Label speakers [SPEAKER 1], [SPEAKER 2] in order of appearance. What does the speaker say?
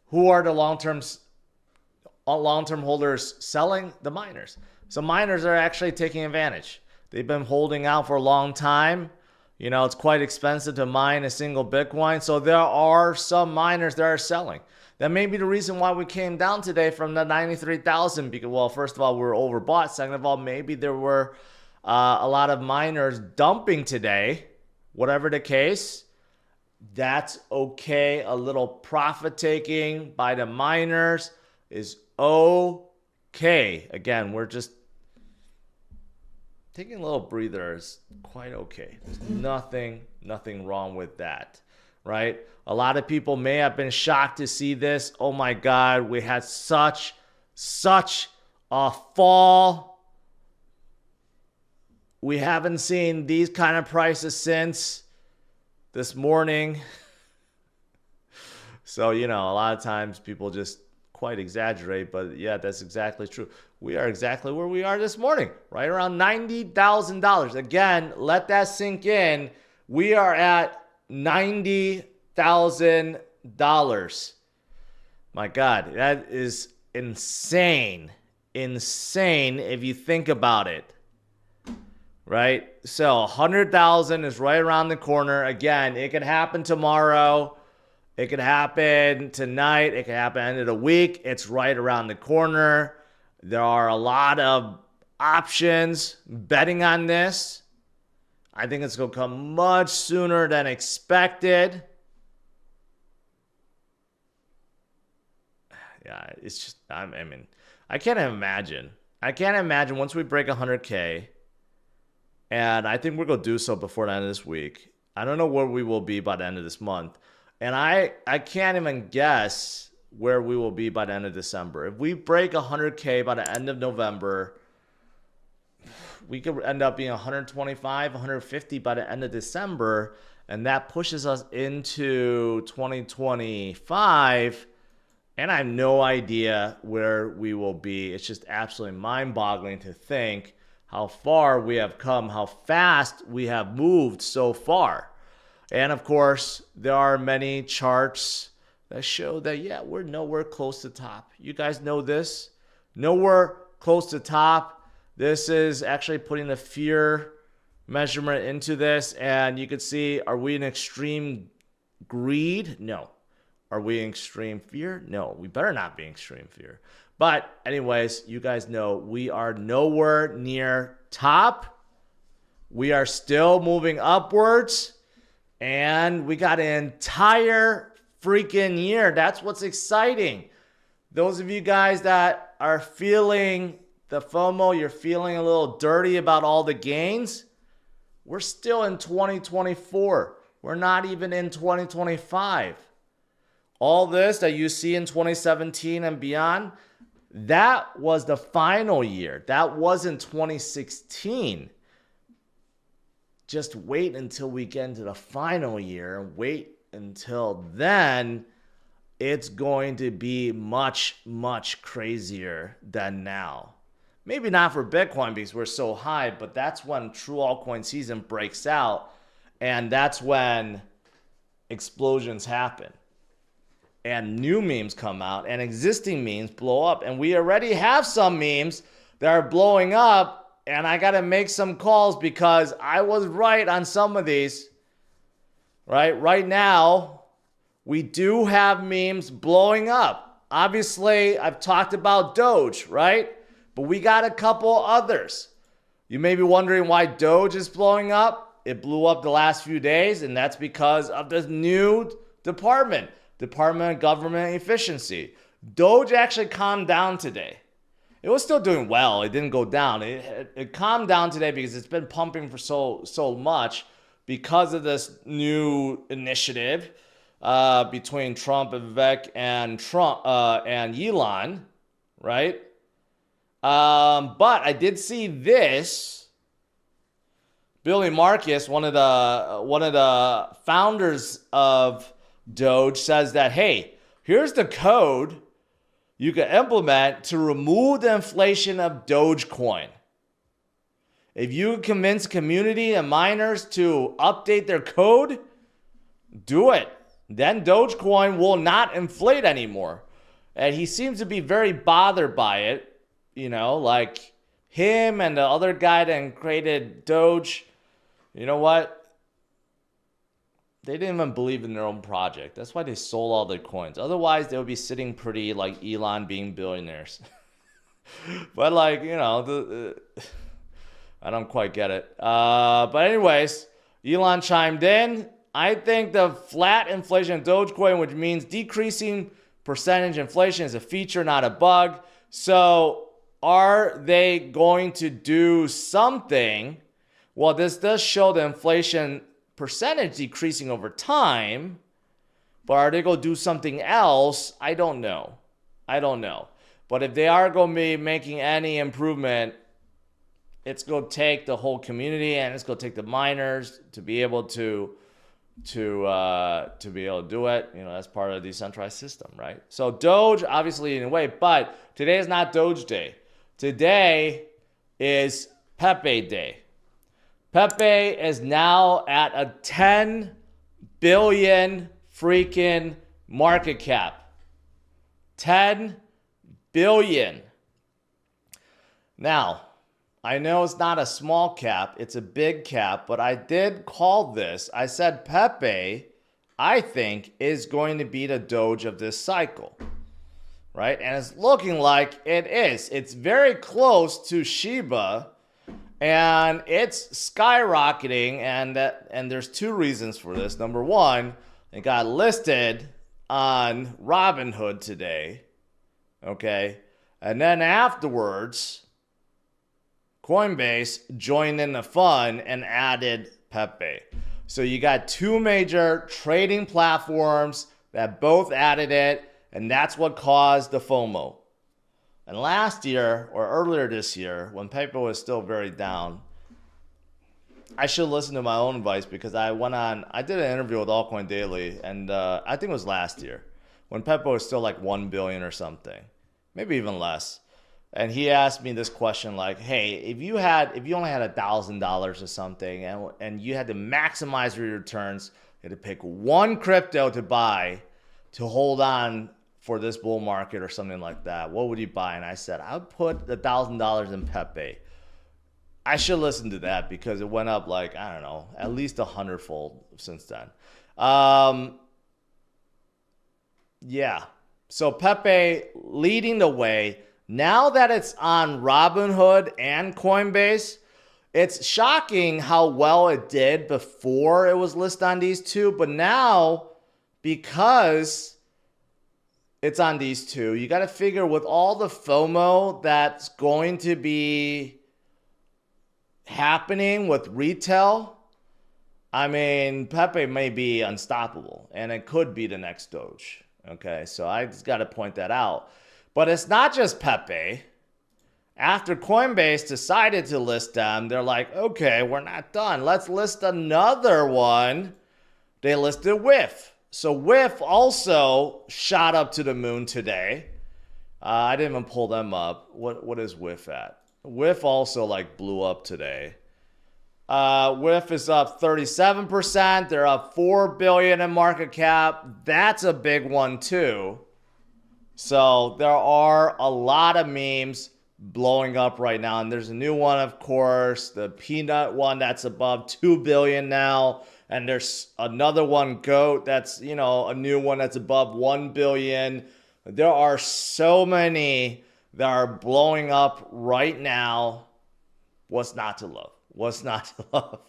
[SPEAKER 1] who are the long-term holders selling? The miners. So miners are actually taking advantage. They've been holding out for a long time. You know, it's quite expensive to mine a single Bitcoin. So there are some miners that are selling. That may be the reason why we came down today from the 93,000. Because, well, first of all, we were overbought. Second of all, maybe there were a lot of miners dumping today. Whatever the case, that's okay. A little profit taking by the miners is okay. Again, we're just taking a little breather is quite okay. There's nothing wrong with that, right? A lot of people may have been shocked to see this. Oh my God, we had such a fall. We haven't seen these kind of prices since this morning. So, you know, a lot of times people just quite exaggerate, but yeah, that's exactly true. We are exactly where we are this morning, right around $90,000. Again, let that sink in. We are at $90,000. My God, that is insane. Insane if you think about it. Right? So 100,000 is right around the corner. Again, it could happen tomorrow. It could happen tonight. It could happen end of the week. It's right around the corner. There are a lot of options betting on this. I think it's going to come much sooner than expected. Yeah, it's just, I mean, I can't imagine. I can't imagine once we break 100K, and I think we're going to do so before the end of this week. I don't know where we will be by the end of this month. And I can't even guess where we will be by the end of December. If we break 100K by the end of November, we could end up being 125, 150 by the end of December. And that pushes us into 2025. And I have no idea where we will be. It's just absolutely mind-boggling to think how far we have come, how fast we have moved so far. And of course, there are many charts that show that, yeah, we're nowhere close to top. You guys know this. Nowhere close to top. This is actually putting the fear measurement into this. And you can see, are we in extreme greed? No. Are we in extreme fear? No. We better not be in extreme fear. But anyways, you guys know we are nowhere near top. We are still moving upwards. And we got an entire freaking year. That's what's exciting. Those of you guys that are feeling the FOMO, you're feeling a little dirty about all the gains. We're still in 2024. We're not even in 2025. All this that you see in 2017 and beyond, that was the final year. That wasn't 2016. Just wait until we get into the final year and wait until then. It's going to be much, much crazier than now. Maybe not for Bitcoin because we're so high, but that's when true altcoin season breaks out. And that's when explosions happen. And new memes come out and existing memes blow up. And we already have some memes that are blowing up. And I got to make some calls because I was right on some of these. Right now, we do have memes blowing up. Obviously, I've talked about DOGE, right? But we got a couple others. You may be wondering why DOGE is blowing up. It blew up the last few days, and that's because of this new Department of Government Efficiency. DOGE actually calmed down today. It was still doing well. It didn't go down. It calmed down today because it's been pumping for so much because of this new initiative between Trump and Vivek and Elon, right? But I did see this. Billy Marcus, one of the founders of DOGE, says that, hey, here's the code you can implement to remove the inflation of Dogecoin. If you convince community and miners to update their code, do it. then Dogecoin will not inflate anymore. And he seems to be very bothered by it. You know, like him and the other guy that created Doge. You know what? They didn't even believe in their own project. That's why they sold all their coins. Otherwise, they would be sitting pretty like Elon being billionaires. But like, you know, I don't quite get it. But anyways, Elon chimed in. I think the flat inflation of Dogecoin, which means decreasing percentage inflation, is a feature, not a bug. So are they going to do something? Well, this does show the inflation percentage decreasing over time, but are they going to do something else? I don't know. But if they are going to be making any improvement, it's going to take the whole community and it's going to take the miners to be able to be able to do it. You know, that's part of the decentralized system, right? So Doge, obviously, in a way, but today is not Doge Day. Today is Pepe Day. Pepe is now at a 10 billion freaking market cap. 10 billion. Now, I know it's not a small cap, it's a big cap, but I did call this. I said Pepe, I think, is going to be the Doge of this cycle, right? And it's looking like it is. It's very close to Shiba, and it's skyrocketing, and there's two reasons for this. Number one, it got listed on Robinhood today, okay? And then afterwards, Coinbase joined in the fun and added Pepe. So you got two major trading platforms that both added it, and that's what caused the FOMO. And last year, or earlier this year, when Pepe was still very down, I should listen to my own advice because I did an interview with Altcoin Daily, and I think it was last year, when Pepe was still like 1 billion or something, maybe even less. And he asked me this question like, hey, if you only had $1,000 or something and you had to maximize your returns, you had to pick one crypto to buy to hold on for this bull market or something like that, what would you buy? And I said, I would put $1,000 in Pepe. I should listen to that because it went up like, I don't know, at least 100-fold since then. Yeah. So Pepe leading the way. Now that it's on Robinhood and Coinbase, it's shocking how well it did before it was listed on these two. But now, because it's on these two, you got to figure with all the FOMO that's going to be happening with retail, I mean, Pepe may be unstoppable, and it could be the next Doge. Okay, so I just got to point that out. But it's not just Pepe. After Coinbase decided to list them, they're like, okay, we're not done. Let's list another one. They listed WIF. So WIF also shot up to the moon today. I didn't even pull them up. What is WIF at? WIF also like blew up today. WIF is up 37%. They're up 4 billion in market cap. That's a big one too. So there are a lot of memes blowing up right now. And there's a new one, of course, the peanut one that's above 2 billion now. And there's another one, GOAT, that's, you know, a new one that's above 1 billion. There are so many that are blowing up right now. What's not to love? What's not to love?